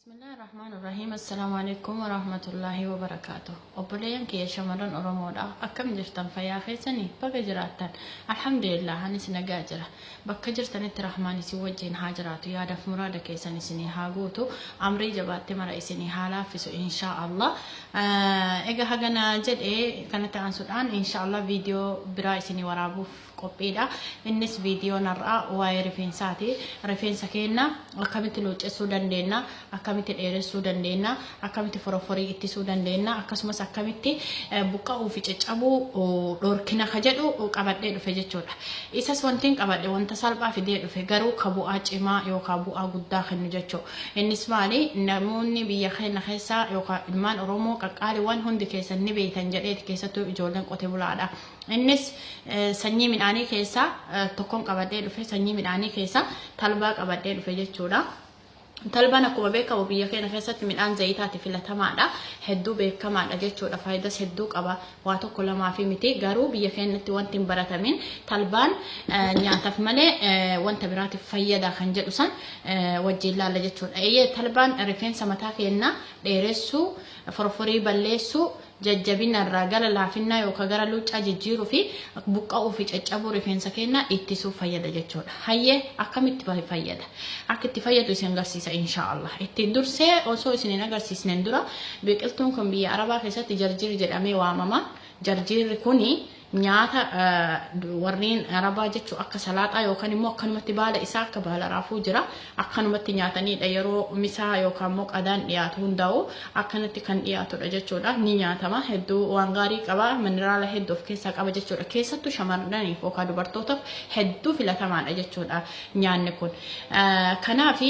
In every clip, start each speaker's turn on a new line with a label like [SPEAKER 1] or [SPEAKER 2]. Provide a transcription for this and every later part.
[SPEAKER 1] Bismillahirrahmanirrahim. Assalamualaikum warahmatullahi wabarakatuh. Obboleeyyan kiyya shamarran Oromoodha. Akkam jirtan fayyaa keessanii bakka jiraattan. Alhamdulillah anis nagaa jira. Bakka jirtanitti rahmaan isin wajjin haa jiraatu. Yaadaaf muraada keessan isinii haa guutu. Amrii jabaatte mara isinii haa laaffisu inshaallah. Egaa hagana jedhee kanatti aansuudhaan inshaallah viidiyoo biraa isinii waraabuuf qophiidha. Innis viidiyoo narraa waa'ee rifeensaati. Rifeensa keenya akkamitti luuccessuu dandeenya, akkamitti dheeressuu dandeenya, akkamitti foroforii ittisuu dandeenya, akkasumas akkamitti buqqa'uu fi caccabuu dhorkina ka jedhu qabadhee dhufe jechuudha. Isas wantiin qabadhe wanta salphaa fidee dhufe garuu ka bu'aa cimaa yookaan bu'aa guddaa kennu jechuudha. Innis maali? Namoonni biyya keenya keessaa yookaan ilmaan Oromoo qaqqaaliiwwan hundi keessan ni beektan jedheeti keessattuu ijoolleen qotee bulaadha. Innis sanyii midhaanii keessaa tokkoon qabadhee dhufe, sanyii midhaanii keessaa talbaa qabadhee dhufe jechuudha. Talbaan akkuma beekamu biyya keenya keessatti midhaan zayitaati filatamaadha. Hedduu beekamaadha jechuudha. Faayidaas hedduu qaba. Waa tokko lamaa fi miti garuu biyya keenyatti wanti hin baratamin talbaan nyaataaf malee wanta biraatiif fayyada kan jedhu san wajjin ilaalla jechuudha. Talbaan rifeensa mataa keenyaa dheeressuu, foroforii balleessuu, jajjabina irraa gara laafinnaa yookaan gara luuccaa jijjiiruu fi buqqa'uu fi caccabuu rifeensa keenyaa ittisuuf fayyada jechuudha. Hayyee akkamitti fayyada? Akka itti fayyadu isin agarsiisa inshaallah. Itti dursee osoo isin hin agarsiisneen dura biqiltuun kun biyya Arabaa keessatti jarjiirri jedhamee waamama. Jarjiirri kuni nyaata warreen Arabaa jechuun akka salaaxaa yookaan immoo akkanumatti baala isaa akka baala raafuu jira. Akkanumatti nyaatanidha yeroo misaa yookaan immoo qadaan dhiyaatu hundaa'u akkanatti kan dhiyaatudha jechuudha. Ni nyaatama, hedduu waan gaarii qaba, mineraala hedduu of keessaa qaba jechuudha. Keessattuu shamarraniif yookaan dubartootaaf hedduu filatamaadha jechuudha nyaanni kun. Kanaaf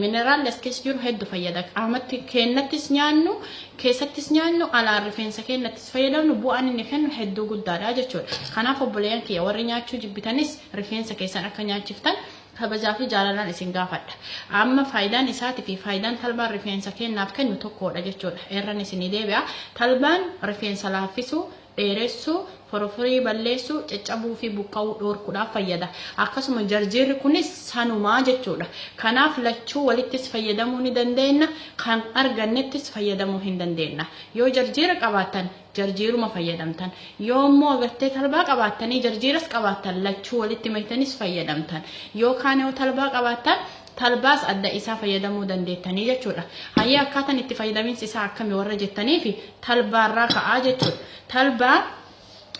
[SPEAKER 1] mineraalli as keessa jiru hedduu fayyada. Qaamatti keenyattis nyaannu, keessattis nyaannu, alaan rifeensa keenyattis fayyadamnu bu'aan inni kennu hedduu guddaadha jechuudha. Kanaaf obboleeyyan kiyya warri nyaachuu jibbitanis rifeensa keessan akka nyaachiftan kabajaa fi jaalalaan isin gaafadha. Amma faayidaan isaatii fi faayidaan talbaan rifeensa keenyaaf kennu tokkodha jechuudha. Eerran isinii deebi'a. Talbaan rifeensa laaffisuu, dheeressuu, foroforii balleessuu, caccabuu fi buqqa'uu dhorkuudhaaf fayyada. Akkasuma jarjiirri kunis sanumaa jechuudha. Kanaaf lachuu walittis fayyadamuu ni dandeenya, kan argannettis fayyadamuu hin dandeenya. Yoo jarjiira qabaattan jarjiiruma fayyadamtan, yoo immoo agartee talbaa qabaattanii jarjiiras qabaattan lachuu walitti maktanis fayyadamtan. Yookaan yoo talbaa qabaattan talbaas adda isaa fayyadamuu dandeettanii jechuudha. Hayyee akkaataan itti fayyadaminsi isaa akkamii warra jettaniifi talbaarraa ka'aa jechuudha. Talbaa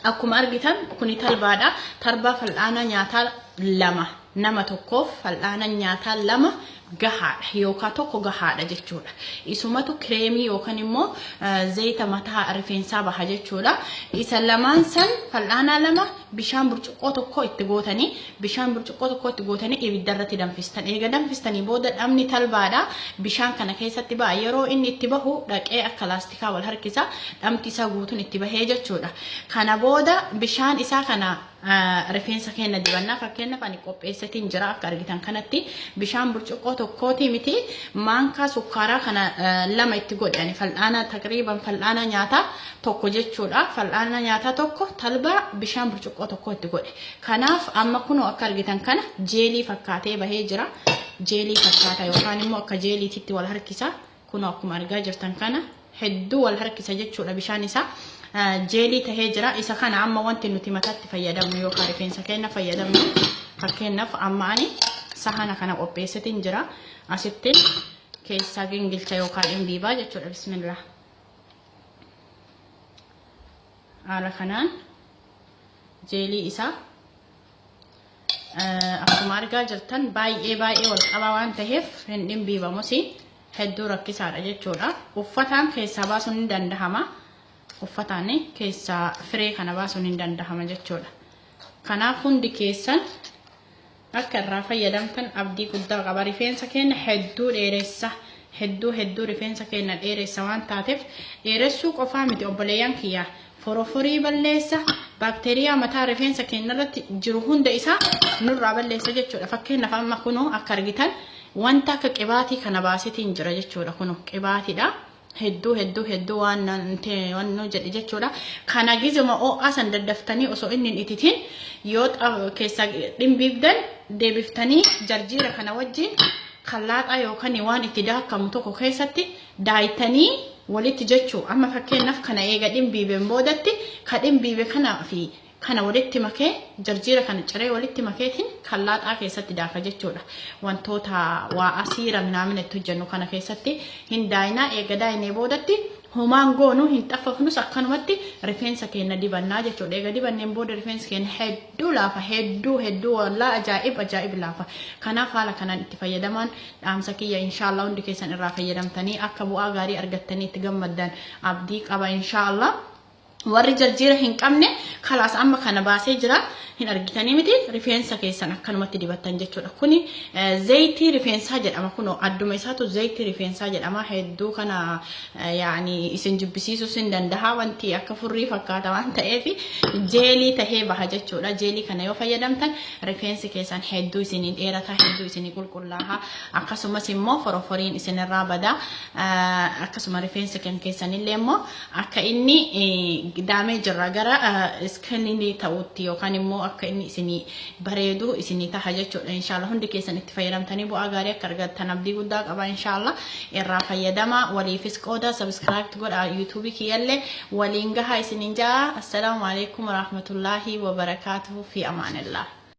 [SPEAKER 1] akkuma argitan kuni talbaadha. Talbaa fal'aana nyaataa lama nama tokkoof fal'aana nyaataa lama gahaadha yookaan tokko gahaadha jechuudha. Isumatu kireemii yookaan immoo zayita mataa rifeensaa baha jechuudha. Isa lamaan san fal'aana lama bishaan burcuqqoo tokko itti gootanii ibiddarratti danfistan. Eega danfistanii booda dhamni talbaadha. Bishaan kana keessatti ba'a. Yeroo inni itti bahu dhaqee akka laastikaa wal harkisa. Dhamti isaa guutuun itti bahee jechuudha. Kana booda bishaan isaa kana rifeensa keenya dibannaa fakkeenyaaf ani qopheessatiin jira akka argitan kanatti bishaan burcuqqoo tokkooti miti maankaa sukkaaraa kana lama itti godhani fal'aana taqriiban fal'aana nyaataa tokko jechuudha. Fal'aana nyaataa tokko talbaa bishaan burcuqqoo tokko itti godhe. Kanaaf amma kunoo akka argitan kana jeelii fakkaatee bahee jira. Jeelii fakkaata yookaan immoo akka jeeliititti wal harkisa. Kunoo akkuma argaa jirtan kana hedduu wal harkisa jechuudha bishaan isaa. Jeelii tahee jira. Isa kana amma wanti nuti mataatti fayyadamnu yookaan rifeensa keenya fayyadamnu fakkeenyaaf amma ani sahana kana qopheessatiin jira. Asitti keessaa gingilcha yookaan imbiibaa jechuudha. Bismillah. Haala kanaan jeelii isaa akkuma argaa jirtan baay'ee wal qabaa waan ta'eef hin dhimbiibamus hedduu rakkisaadha jechuudha. Uffataan keessaa baasuun ni dandahama. Uffataan keessaa firee kana baasuun hin dandahama jechuudha. Kanaaf hundi keessan akka irraa fayyadamtan abdii guddaa qaba. Rifeensa keenya hedduu dheeressa. Hedduu rifeensa keenya dheeressa waan taateef dheeressuu qofaa miti obboleeyyan kiyya. Foroforii balleessa, baakteeriyaa mataa rifeensa keenya irratti jiru hunda isaa nurraa balleessa jechuudha. Fakkeenyaaf amma kunoo akka argitan wanta akka qibaatii kana baasetiin jira jechuudha. Kunoo qibaatiidha. Hedduu waan nu jedhe jechuudha. Kana gizuma oo'aa san daddaftanii osoo inni hin ititiin yoo keessa dhimbiifdan deebiftanii jarjiira kana wajjin خلاط أيو كان وان اتداك كمتوكو كيستي دايتني وليت جتشو أما فكين نف كان إيه قديم بيبي مودتي قديم بيبي كان في كان وليت مكة جرجيرة كان ترى وليت مكتين خلاط كيستي داك جتشو له وانتوتا وأسيرة من عمل التجنو كان كيستي هنداينا إيه قدايني بودتي همان قونو هنتفق نص أكنومتي ريفنس كأن ديبنا جت وده قدي بنيم بود ريفنس كأن هدو لافا هدو والله أجائب لافا كنا فعلا كنا اتفاقيا دمان أمسكية إن شاء الله عندك إنسان الرافية دم تاني أكبو أغاري أرجتني تجمد دان أبديك أبا إن شاء الله warri jarjira hin qabne خلاص amma kana baasee jira hin argitanii miti rifeensa keessan akkanumatti dibattan jechuudha kuni zayti rifeensaa jedhama kuno adduma isaatu zayti rifeensaa jedhama hedduu kana yaani isin jibbisiisuu sin danda'a wanti akka furrii fakkaata waan ta'eef jeelii tahee baha jechuudha jeelii kana yoo fayyadamtan rifeensi keessan hedduu isin dheerata hedduu isin qulqullaaha akkasumas immoo foroforiin isin irraa bada akkasuma rifeensi keessan illee immoo akka inni damage irraa gara iskanini ta'utti yookaan immoo akka inni isini bareedu isini taha jechuudha inshallah hundi keessan itti fayyadamtanii bu'aa gaarii akka argattan abdii guddaa qaba inshallah irraa fayyadama waliifis qooda subscribe godha youtube kiyalle waliin gaha isinin jaa assalamu alaykum wa rahmatullahi wa barakatuhu fi amanillah